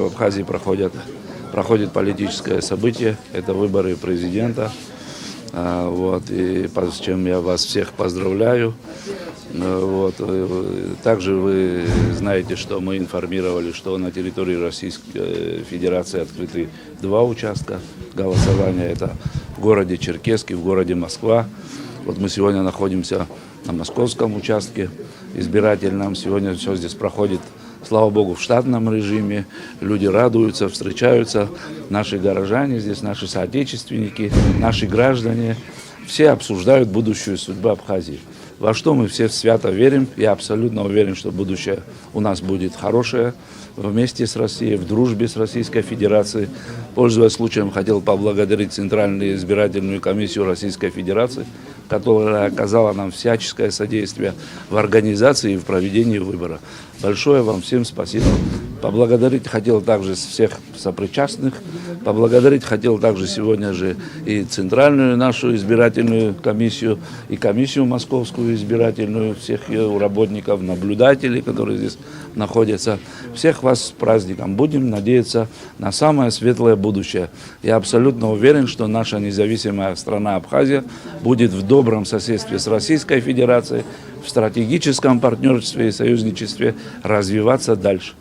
Абхазии проходит политическое событие, это выборы президента. С чем я вас всех поздравляю. Также вы знаете, что мы информировали, что на территории Российской Федерации открыты 2 участка голосования. Это в городе Черкесск и в городе Москва. Мы сегодня находимся на московском участке избирательном. Сегодня все здесь проходит, слава богу, в штатном режиме. Люди радуются, встречаются. Наши горожане здесь, наши соотечественники, наши граждане. Все обсуждают будущую судьбу Абхазии. Во что мы все свято верим. Я абсолютно уверен, что будущее у нас будет хорошее. Вместе с Россией, в дружбе с Российской Федерацией. Пользуясь случаем, хотел поблагодарить Центральную избирательную комиссию Российской Федерации, которая оказала нам всяческое содействие в организации и в проведении выбора. Большое вам всем спасибо. Поблагодарить хотел также всех сопричастных. Поблагодарить хотел также сегодня же и Центральную нашу избирательную комиссию, и комиссию Московскую избирательную, всех ее работников, наблюдателей, которые здесь находятся. Всех вас с праздником. Будем надеяться на самое светлое будущее. Я абсолютно уверен, что наша независимая страна Абхазия будет в добром соседстве с Российской Федерацией, в стратегическом партнерстве и союзничестве развиваться дальше.